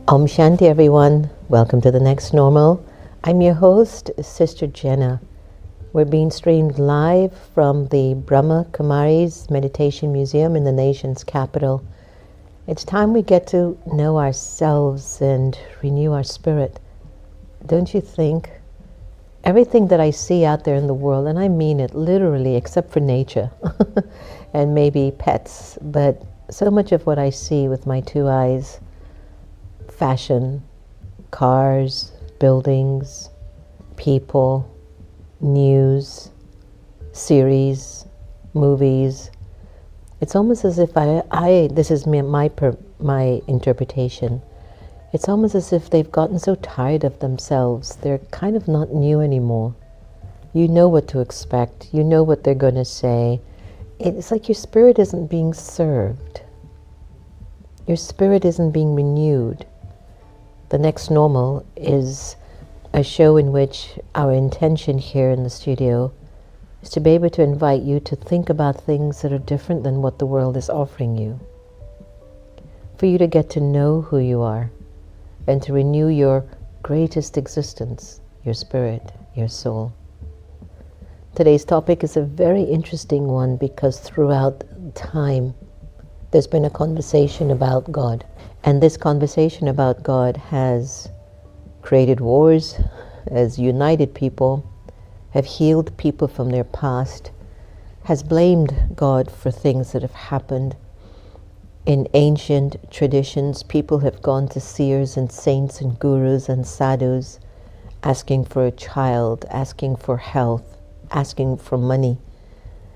Om Shanti, everyone. Welcome to The Next Normal. I'm your host, Sister Jenna. We're being streamed live from the Brahma Kumaris Meditation Museum in the nation's capital. It's time we get to know ourselves and renew our spirit. Don't you think? Everything that I see out there in the world, and I mean it literally, except for nature and maybe pets, but so much of what I see with my two eyes, fashion, cars, buildings, people, news, series, movies. It's almost as if this is my interpretation. It's almost as if they've gotten so tired of themselves. They're kind of not new anymore. You know what to expect. You know what they're going to say. It's like your spirit isn't being served. Your spirit isn't being renewed. The Next Normal is a show in which our intention here in the studio is to be able to invite you to think about things that are different than what the world is offering you. For you to get to know who you are and to renew your greatest existence, your spirit, your soul. Today's topic is a very interesting one because throughout time there's been a conversation about God. And this conversation about God has created wars, has united people, have healed people from their past, has blamed God for things that have happened. In ancient traditions, people have gone to seers and saints and gurus and sadhus, asking for a child, asking for health, asking for money.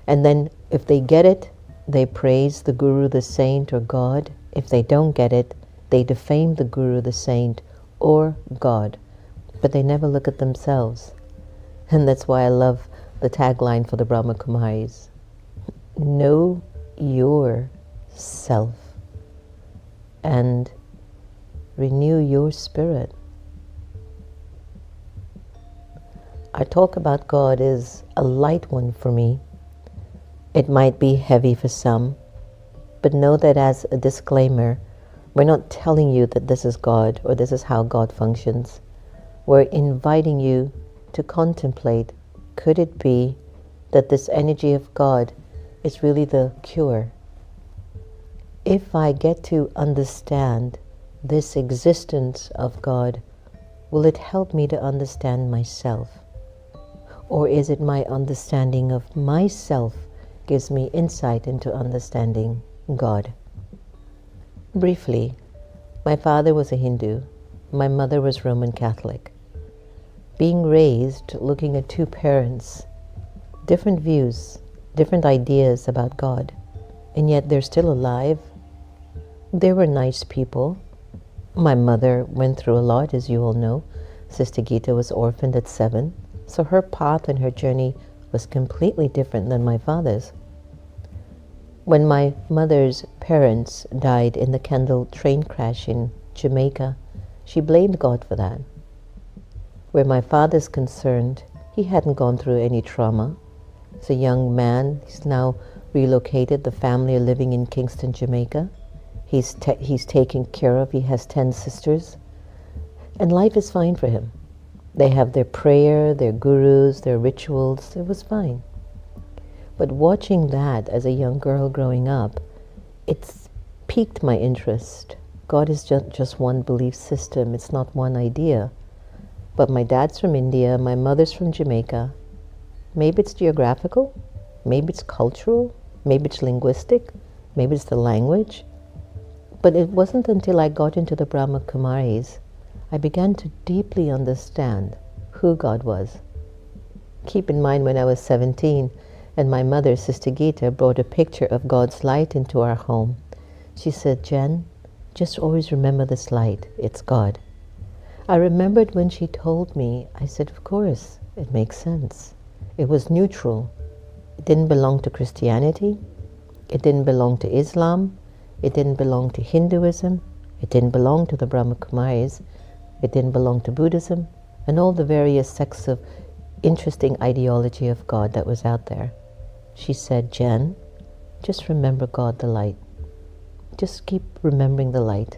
And then if they get it, they praise the guru, the saint, or God. If they don't get it, they defame the guru, the saint, or God. But they never look at themselves. And that's why I love the tagline for the Brahma Kumaris. Know yourself and renew your spirit. Our talk about God is a light one for me. It might be heavy for some, but know that as a disclaimer, we're not telling you that this is God or this is how God functions. We're inviting you to contemplate, could it be that this energy of God is really the cure? If I get to understand this existence of God, will it help me to understand myself? Or is it my understanding of myself gives me insight into understanding God? Briefly, my father was a Hindu, my mother was Roman Catholic. Being raised, looking at two parents, different views, different ideas about God, and yet they're still alive. They were nice people. My mother went through a lot, as you all know. Sister Gita was orphaned at 7, so her path and her journey was completely different than my father's. When my mother's parents died in the Kendall train crash in Jamaica, she blamed God for that. Where my father's concerned, he hadn't gone through any trauma. He's a young man. He's now relocated. The family are living in Kingston, Jamaica. He's taken care of. He has 10 sisters. And life is fine for him. They have their prayer, their gurus, their rituals. It was fine. But watching that as a young girl growing up, it's piqued my interest. God is just one belief system. It's not one idea. But my dad's from India, my mother's from Jamaica. Maybe it's geographical, maybe it's cultural, maybe it's linguistic, maybe it's the language. But it wasn't until I got into the Brahma Kumaris I began to deeply understand who God was. Keep in mind when I was 17, and my mother, Sister Gita, brought a picture of God's light into our home. She said, Jen, just always remember this light. It's God. I remembered when she told me, I said, of course, it makes sense. It was neutral. It didn't belong to Christianity. It didn't belong to Islam. It didn't belong to Hinduism. It didn't belong to the Brahma Kumaris. It didn't belong to Buddhism and all the various sects of interesting ideology of God that was out there. She said, Jen, just remember God, the light. Just keep remembering the light.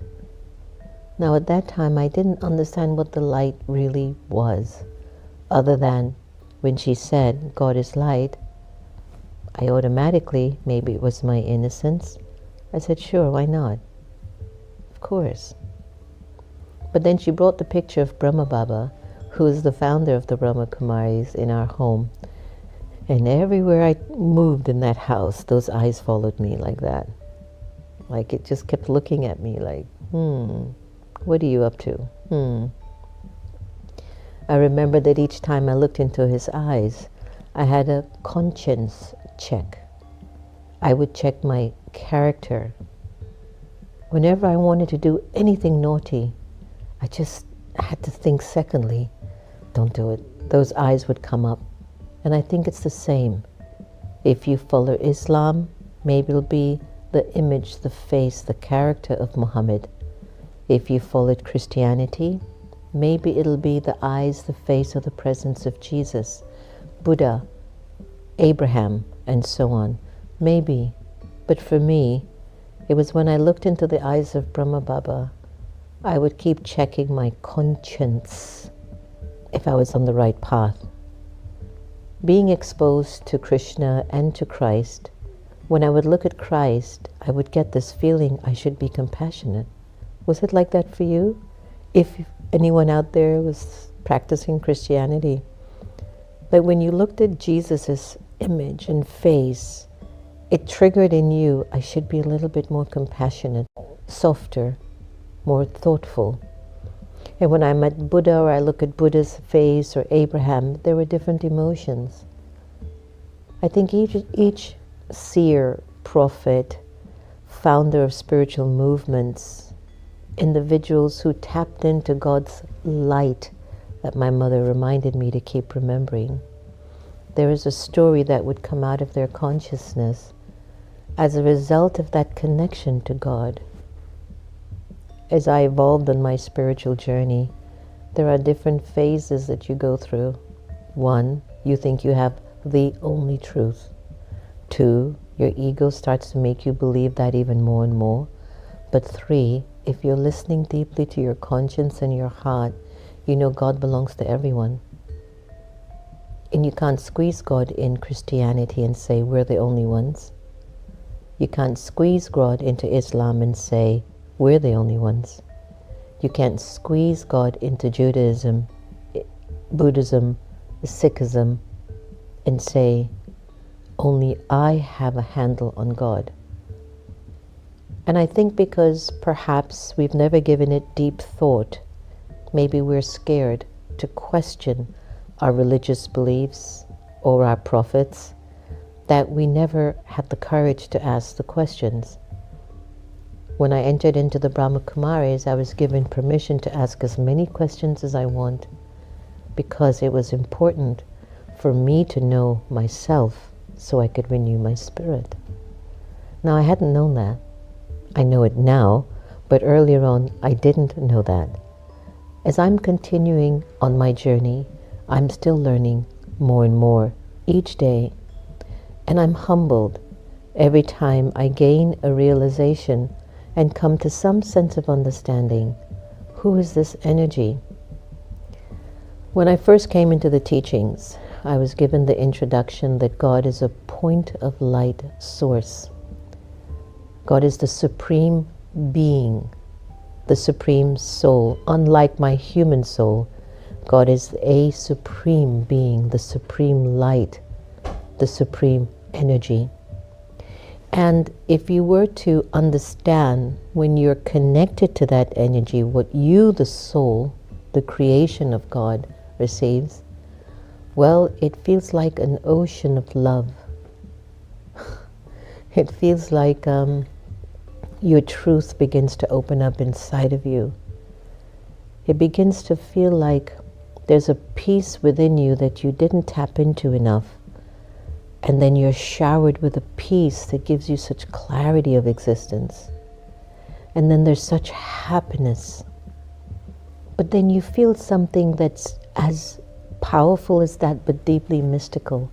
Now at that time I didn't understand what the light really was, other than when she said God is light, I automatically, maybe it was my innocence, I said, sure, why not? Of course. But then she brought the picture of Brahma Baba, who is the founder of the Brahma Kumaris, in our home. And everywhere I moved in that house, those eyes followed me like that. Like it just kept looking at me like, what are you up to? I remember that each time I looked into his eyes, I had a conscience check. I would check my character. Whenever I wanted to do anything naughty, I just had to think secondly, don't do it. Those eyes would come up. And I think it's the same. If you follow Islam, maybe it'll be the image, the face, the character of Muhammad. If you followed Christianity, maybe it'll be the eyes, the face, or the presence of Jesus, Buddha, Abraham, and so on. Maybe. But for me, it was when I looked into the eyes of Brahma Baba, I would keep checking my conscience if I was on the right path. Being exposed to Krishna and to Christ, when I would look at Christ, I would get this feeling I should be compassionate. Was it like that for you? If anyone out there was practicing Christianity, that when you looked at Jesus' image and face, it triggered in you, I should be a little bit more compassionate, softer, more thoughtful. And when I'm at Buddha, or I look at Buddha's face, or Abraham, there were different emotions. I think each seer, prophet, founder of spiritual movements, individuals who tapped into God's light that my mother reminded me to keep remembering, there is a story that would come out of their consciousness as a result of that connection to God. As I evolved on my spiritual journey, there are different phases that you go through. 1, you think you have the only truth. 2, your ego starts to make you believe that even more and more. But 3, if you're listening deeply to your conscience and your heart, you know God belongs to everyone. And you can't squeeze God in Christianity and say we're the only ones. You can't squeeze God into Islam and say we're the only ones. You can't squeeze God into Judaism, Buddhism, Sikhism, and say, only I have a handle on God. And I think because perhaps we've never given it deep thought, maybe we're scared to question our religious beliefs or our prophets, that we never had the courage to ask the questions. When I entered into the Brahma Kumaris, I was given permission to ask as many questions as I want, because it was important for me to know myself so I could renew my spirit. Now, I hadn't known that. I know it now, but earlier on, I didn't know that. As I'm continuing on my journey, I'm still learning more and more each day, and I'm humbled every time I gain a realization and come to some sense of understanding. Who is this energy? When I first came into the teachings, I was given the introduction that God is a point of light source. God is the supreme being, the supreme soul. Unlike my human soul, God is a supreme being, the supreme light, the supreme energy. And if you were to understand, when you're connected to that energy, what you, the soul, the creation of God, receives, well, it feels like an ocean of love. It feels like your truth begins to open up inside of you. It begins to feel like there's a peace within you that you didn't tap into enough. And then you're showered with a peace that gives you such clarity of existence. And then there's such happiness. But then you feel something that's as powerful as that, but deeply mystical.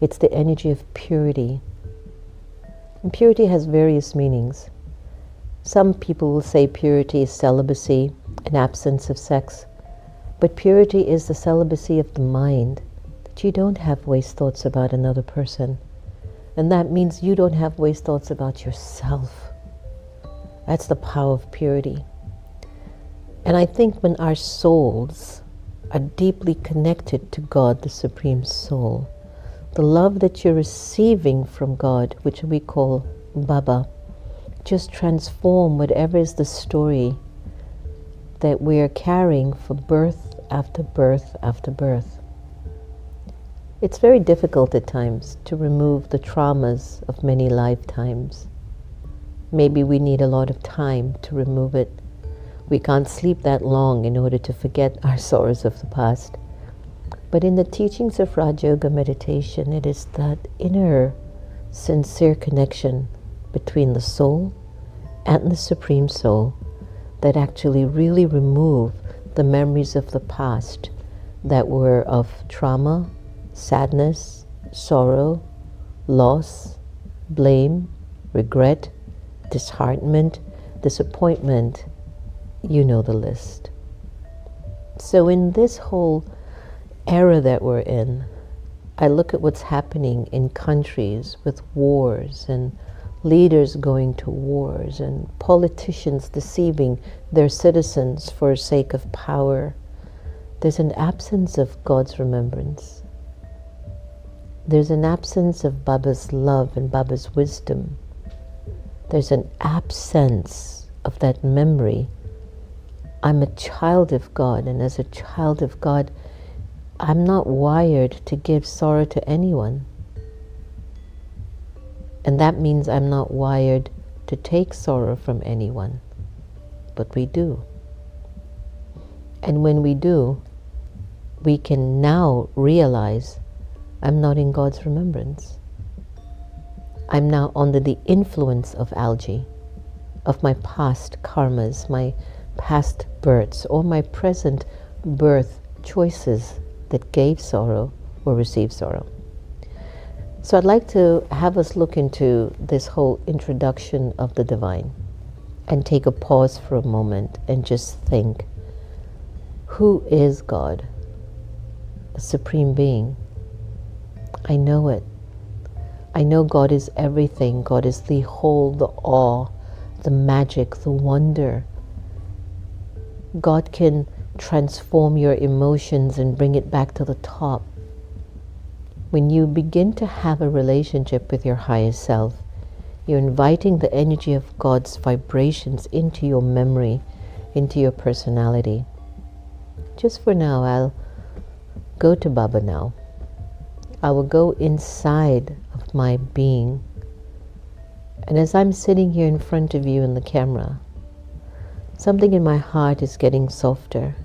It's the energy of purity. And purity has various meanings. Some people will say purity is celibacy, an absence of sex. But purity is the celibacy of the mind, that you don't have waste thoughts about another person. And that means you don't have waste thoughts about yourself. That's the power of purity. And I think when our souls are deeply connected to God, the Supreme Soul, the love that you're receiving from God, which we call Baba, just transform whatever is the story that we are carrying for birth after birth after birth. It's very difficult at times to remove the traumas of many lifetimes. Maybe we need a lot of time to remove it. We can't sleep that long in order to forget our sorrows of the past. But in the teachings of Raja Yoga meditation, it is that inner, sincere connection between the soul and the Supreme Soul that actually really remove the memories of the past that were of trauma, sadness, sorrow, loss, blame, regret, disheartenment, disappointment. You know the list. So in this whole era that we're in, I look at what's happening in countries with wars and leaders going to wars and politicians deceiving their citizens for sake of power. There's an absence of God's remembrance. There's an absence of Baba's love and Baba's wisdom. There's an absence of that memory. I'm a child of God, and as a child of God, I'm not wired to give sorrow to anyone. And that means I'm not wired to take sorrow from anyone. But we do. And when we do, we can now realize I'm not in God's remembrance. I'm now under the influence of algae, of my past karmas, my past births, or my present birth choices that gave sorrow or received sorrow. So I'd like to have us look into this whole introduction of the divine and take a pause for a moment and just think, who is God? The Supreme Being. I know it. I know God is everything. God is the whole, the awe, the magic, the wonder. God can transform your emotions and bring it back to the top. When you begin to have a relationship with your higher self, you're inviting the energy of God's vibrations into your memory, into your personality. Just for now, I'll go to Baba now. I will go inside of my being. And as I'm sitting here in front of you in the camera, something in my heart is getting softer.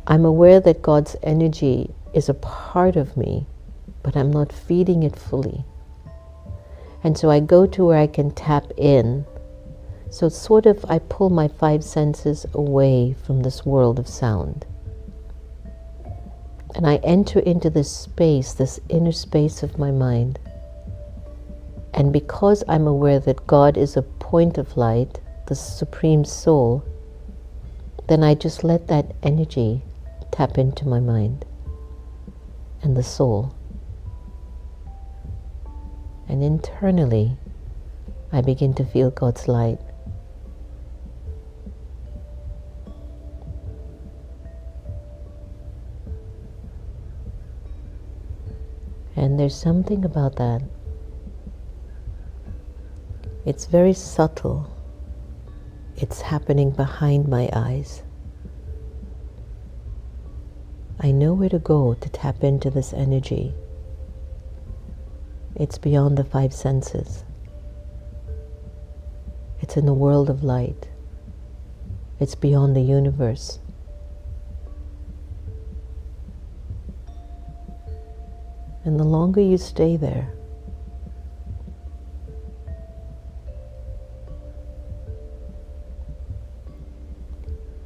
I'm aware that God's energy is a part of me, but I'm not feeding it fully. And so I go to where I can tap in. So sort of I pull my 5 senses away from this world of sound. And I enter into this space, this inner space of my mind. And because I'm aware that God is a point of light, the Supreme Soul, then I just let that energy tap into my mind and the soul. And internally, I begin to feel God's light. And there's something about that. It's very subtle. It's happening behind my eyes. I know where to go to tap into this energy. It's beyond the 5 senses. It's in the world of light. It's beyond the universe. And the longer you stay there,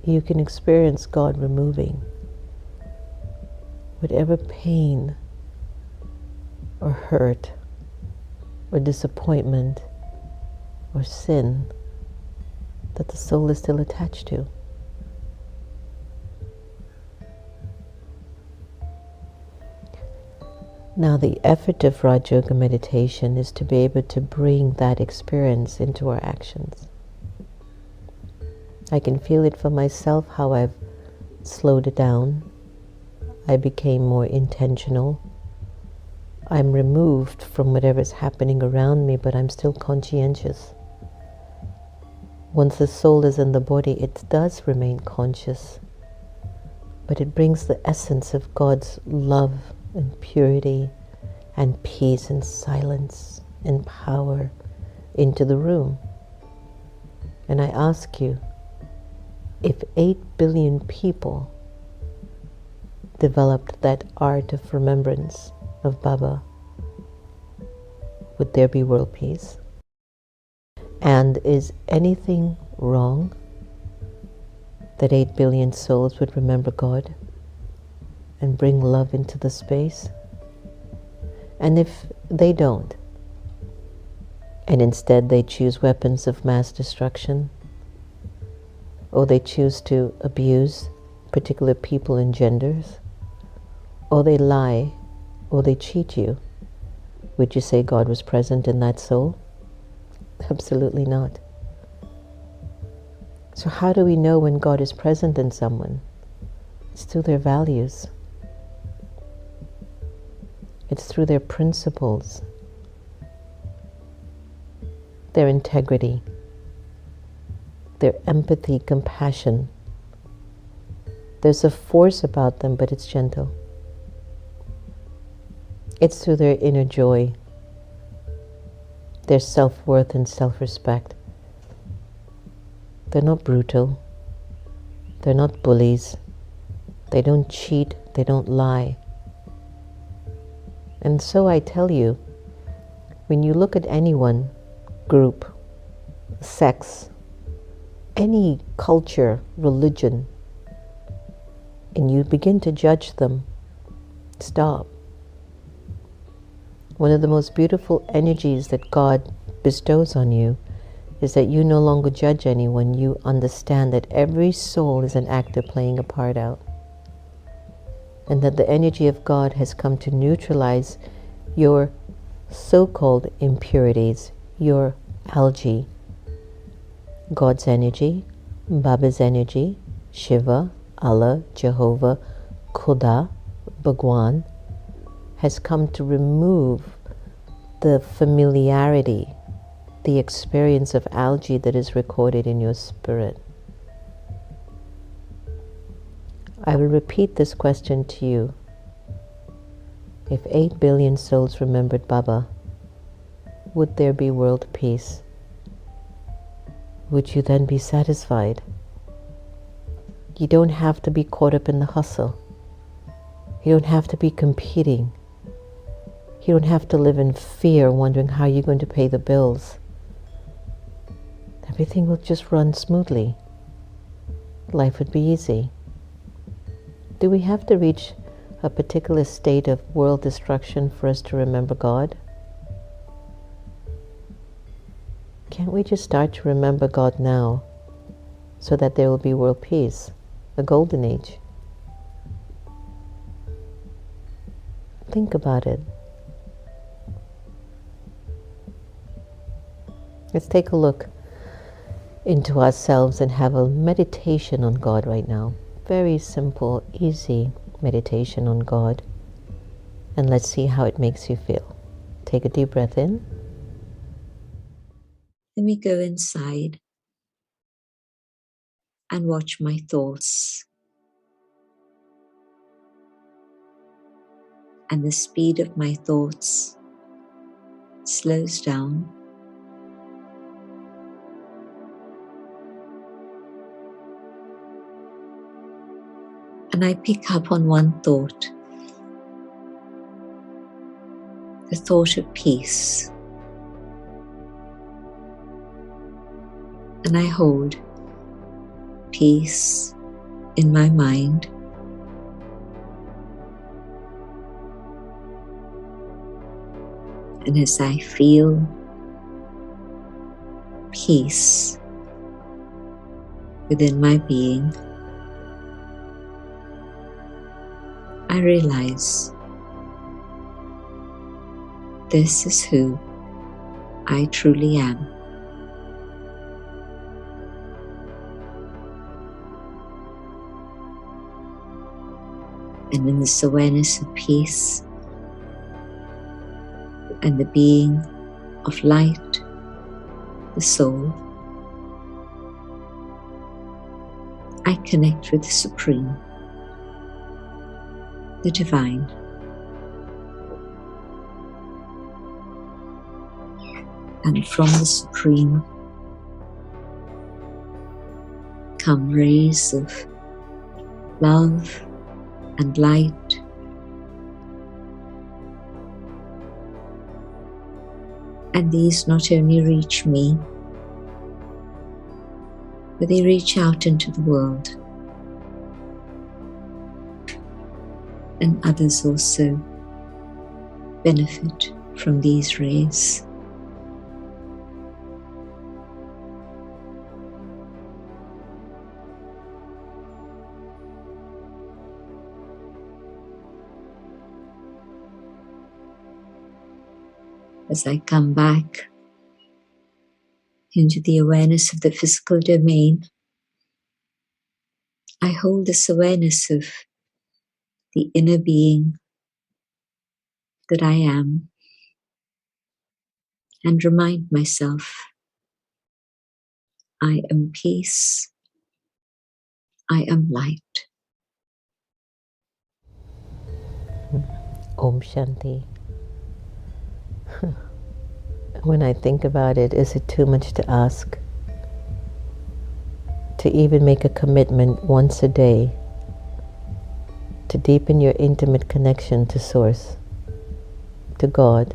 you can experience God removing whatever pain or hurt or disappointment or sin that the soul is still attached to. Now, the effort of Raja Yoga meditation is to be able to bring that experience into our actions. I can feel it for myself, how I've slowed it down. I became more intentional. I'm removed from whatever's happening around me, but I'm still conscientious. Once the soul is in the body, it does remain conscious, but it brings the essence of God's love and purity and peace and silence and power into the room. And I ask you, if 8 billion people developed that art of remembrance of Baba, would there be world peace? And is anything wrong that 8 billion souls would remember God and bring love into the space? And if they don't, and instead they choose weapons of mass destruction, or they choose to abuse particular people and genders, or they lie, or they cheat you, would you say God was present in that soul? Absolutely not. So how do we know when God is present in someone? It's through their values. It's through their principles, their integrity, their empathy, compassion. There's a force about them, but it's gentle. It's through their inner joy, their self-worth and self-respect. They're not brutal. They're not bullies. They don't cheat. They don't lie. And so I tell you, when you look at anyone, group, sex, any culture, religion, and you begin to judge them, stop. One of the most beautiful energies that God bestows on you is that you no longer judge anyone. You understand that every soul is an actor playing a part out, and that the energy of God has come to neutralize your so-called impurities, your algae. God's energy, Baba's energy, Shiva, Allah, Jehovah, Khuda, Bhagwan, has come to remove the familiarity, the experience of algae that is recorded in your spirit. I will repeat this question to you. If 8 billion souls remembered Baba, would there be world peace? Would you then be satisfied? You don't have to be caught up in the hustle. You don't have to be competing. You don't have to live in fear, wondering how you're going to pay the bills. Everything will just run smoothly. Life would be easy. Do we have to reach a particular state of world destruction for us to remember God? Can't we just start to remember God now so that there will be world peace, a golden age? Think about it. Let's take a look into ourselves and have a meditation on God right now. Very simple, easy meditation on God. And let's see how it makes you feel. Take a deep breath in. Let me go inside and watch my thoughts. And the speed of my thoughts slows down. And I pick up on one thought, the thought of peace. And I hold peace in my mind. And as I feel peace within my being, I realize this is who I truly am. And in this awareness of peace and the being of light, the soul, I connect with the Supreme, the Divine. And from the Supreme come rays of love and light, and these not only reach me, but they reach out into the world, and others also benefit from these rays. As I come back into the awareness of the physical domain, I hold this awareness of the inner being that I am and remind myself, I am peace, I am light. Om Shanti. When I think about it, is it too much to ask to even make a commitment once a day to deepen your intimate connection to Source, to God,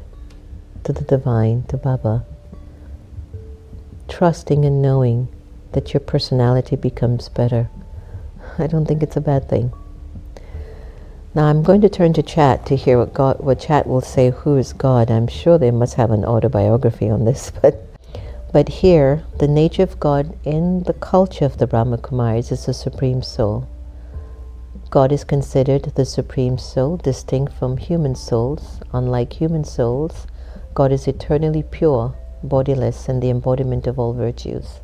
to the Divine, to Baba, trusting and knowing that your personality becomes better? I don't think it's a bad thing. Now I'm going to turn to chat to hear what chat will say. Who is God? I'm sure they must have an autobiography on this, but here, the nature of God in the culture of the Brahma Kumaris is the Supreme Soul. God is considered the Supreme Soul, distinct from human souls. Unlike human souls, God is eternally pure, bodiless, and the embodiment of all virtues.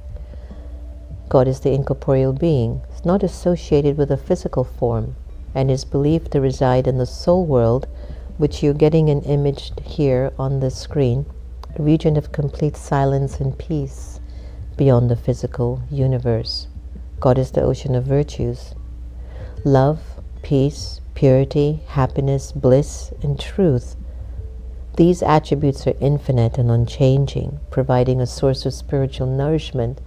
God is the incorporeal being. It's not associated with a physical form, and is believed to reside in the soul world, which you're getting an image here on the screen, a region of complete silence and peace beyond the physical universe. God is the ocean of virtues. Love, peace, purity, happiness, bliss, and truth. These attributes are infinite and unchanging, providing a source of spiritual nourishment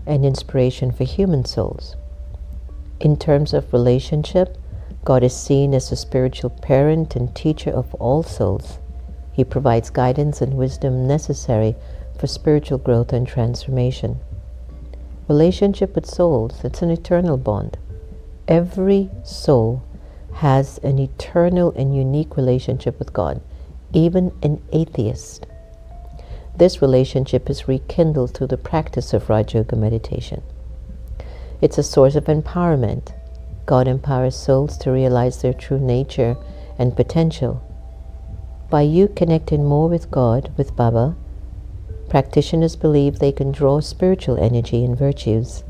and inspiration for human souls. In terms of relationship, God is seen as a spiritual parent and teacher of all souls. He provides guidance and wisdom necessary for spiritual growth and transformation. Relationship with souls, it's an eternal bond. Every soul has an eternal and unique relationship with God, even an atheist. This relationship is rekindled through the practice of Raja Yoga meditation. It's a source of empowerment. God empowers souls to realize their true nature and potential. By you connecting more with God, with Baba, practitioners believe they can draw spiritual energy and virtues,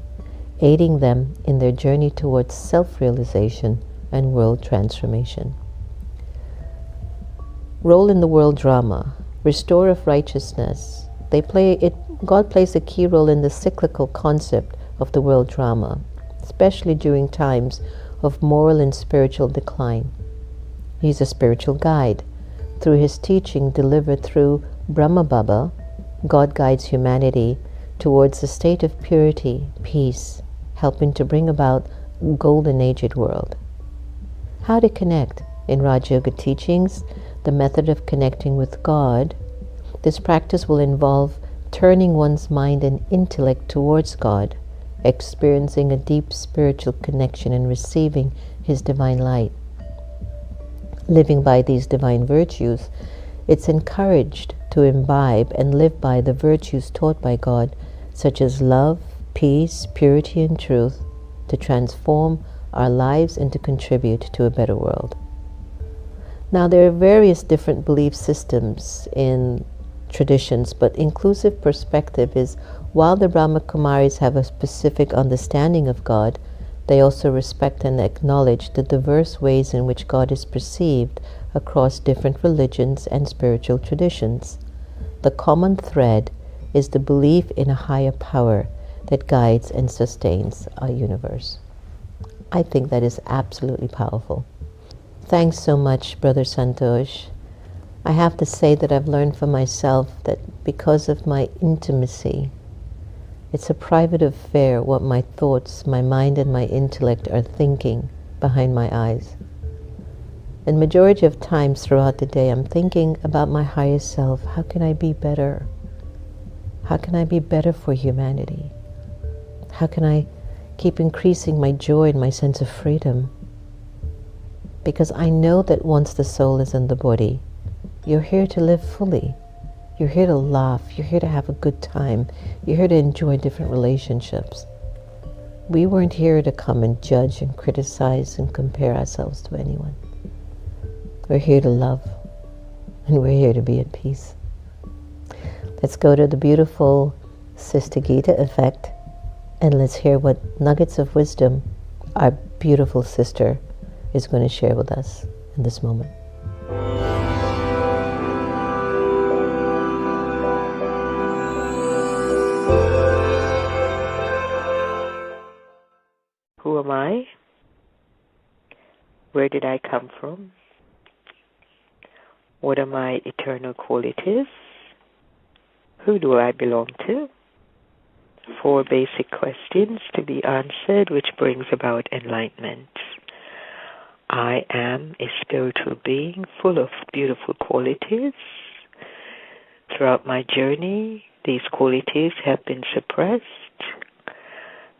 aiding them in their journey towards self-realization and world transformation. Role in the world drama, restorer of righteousness. God plays a key role in the cyclical concept of the world drama, especially during times of moral and spiritual decline. He's a spiritual guide. Through his teaching delivered through Brahma Baba, God guides humanity towards a state of purity, peace, helping to bring about a golden aged world. How to connect? In Raja Yoga teachings, the method of connecting with God, this practice will involve turning one's mind and intellect towards God, experiencing a deep spiritual connection and receiving his divine light. Living by these divine virtues It's encouraged to imbibe and live by the virtues taught by God, such as love, peace, purity, and truth, to transform our lives and to contribute to a better world. Now, there are various different belief systems in traditions, but inclusive perspective is, while the Brahma Kumaris have a specific understanding of God, they also respect and acknowledge the diverse ways in which God is perceived across different religions and spiritual traditions. The common thread is the belief in a higher power that guides and sustains our universe. I think that is absolutely powerful. Thanks so much, Brother Santosh. I have to say that I've learned for myself that because of my intimacy, it's a private affair what my thoughts, my mind, and my intellect are thinking behind my eyes. And majority of times throughout the day, I'm thinking about my higher self. How can I be better? How can I be better for humanity? How can I keep increasing my joy and my sense of freedom? Because I know that once the soul is in the body, you're here to live fully. You're here to laugh. You're here to have a good time. You're here to enjoy different relationships. We weren't here to come and judge and criticize and compare ourselves to anyone. We're here to love, and we're here to be at peace. Let's go to the beautiful Sister Gita effect, and let's hear what nuggets of wisdom our beautiful sister is going to share with us in this moment. Who am I? Where did I come from? What are my eternal qualities? Who do I belong to? 4 basic questions to be answered, which brings about enlightenment. I am a spiritual being full of beautiful qualities. Throughout my journey, these qualities have been suppressed.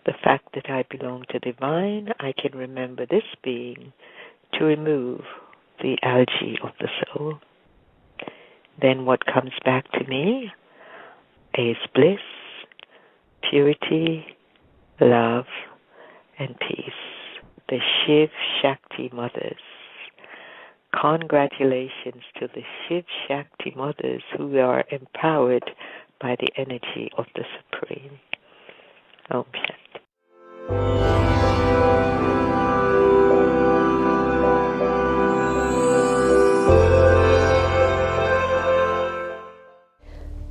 The fact that I belong to divine, I can remember this being to remove the algae of the soul. Then what comes back to me is bliss, purity, love, and peace. The Shiv Shakti mothers. Congratulations to the Shiv Shakti mothers who are empowered by the energy of the Supreme. Om Shanti.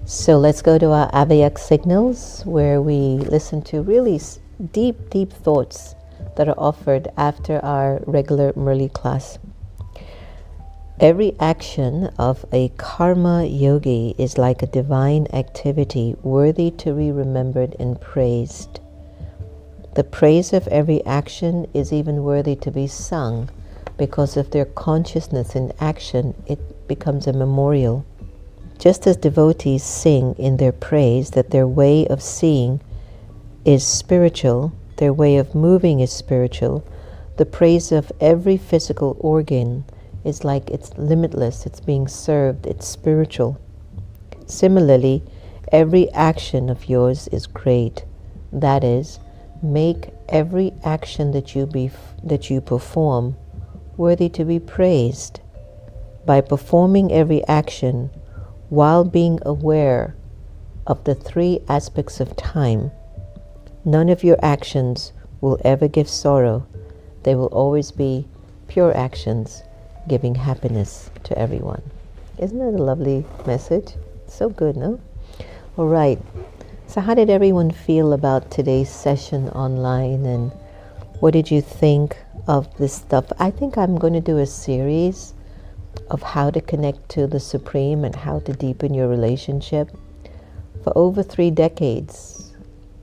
So let's go to our Avyak signals, where we listen to really deep, deep thoughts that are offered after our regular Murli class. Every action of a karma yogi is like a divine activity worthy to be remembered and praised. The praise of every action is even worthy to be sung, because of their consciousness in action, it becomes a memorial. Just as devotees sing in their praise that their way of seeing is spiritual, their way of moving is spiritual, the praise of every physical organ is like it's limitless, it's being served, it's spiritual. Similarly, every action of yours is great. That is, make every action that you perform worthy to be praised. By performing every action while being aware of the 3 aspects of time, none of your actions will ever give sorrow. They will always be pure actions, giving happiness to everyone. Isn't that a lovely message? So good, no? All right. So how did everyone feel about today's session online, and what did you think of this stuff? I think I'm going to do a series of how to connect to the Supreme and how to deepen your relationship. For over 3 decades,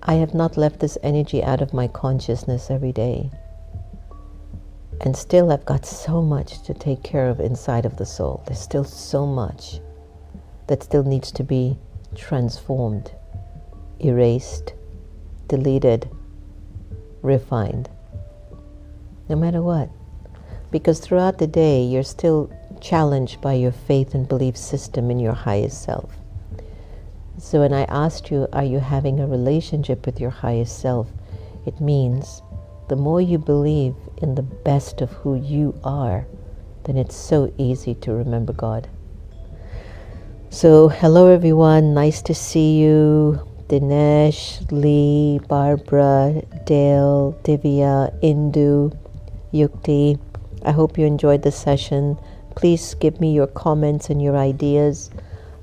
I have not left this energy out of my consciousness every day. And still I've got so much to take care of inside of the soul. There's still so much that still needs to be transformed, erased, deleted, refined. No matter what. Because throughout the day, you're still challenged by your faith and belief system in your highest self. So when I asked you, are you having a relationship with your highest self? It means the more you believe in the best of who you are, then it's so easy to remember God. So hello everyone, nice to see you. Dinesh, Lee, Barbara, Dale, Divya, Indu, Yukti. I hope you enjoyed the session. Please give me your comments and your ideas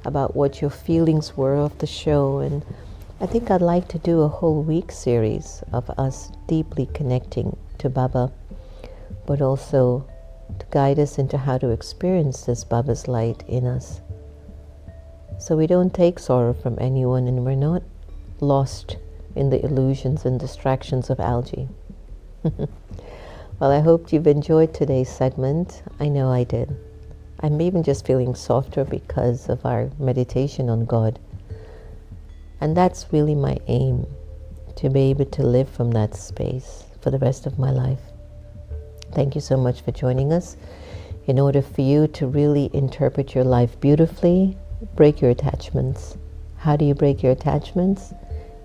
about what your feelings were of the show. And I think I'd like to do a whole week series of us deeply connecting to Baba, but also to guide us into how to experience this Baba's light in us. So we don't take sorrow from anyone and we're not lost in the illusions and distractions of algae. Well, I hope you've enjoyed today's segment. I know I did. I'm even just feeling softer because of our meditation on God. And that's really my aim, to be able to live from that space for the rest of my life. Thank you so much for joining us. In order for you to really interpret your life beautifully, break your attachments. How do you break your attachments?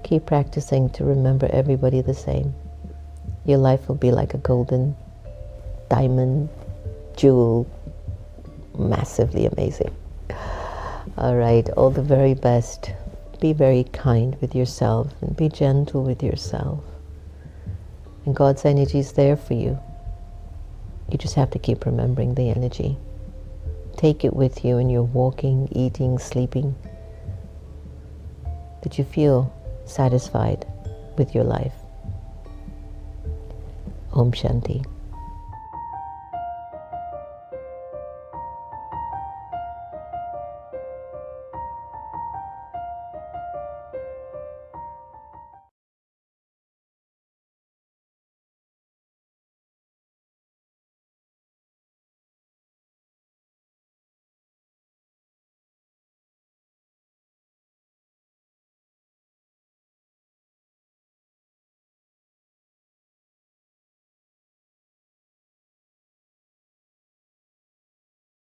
Keep practicing to remember everybody the same. Your life will be like a golden diamond jewel, massively amazing. All right, all the very best. Be very kind with yourself and be gentle with yourself. And God's energy is there for you. You just have to keep remembering the energy. Take it with you when you're walking, eating, sleeping. That you feel satisfied with your life. Om Shanti.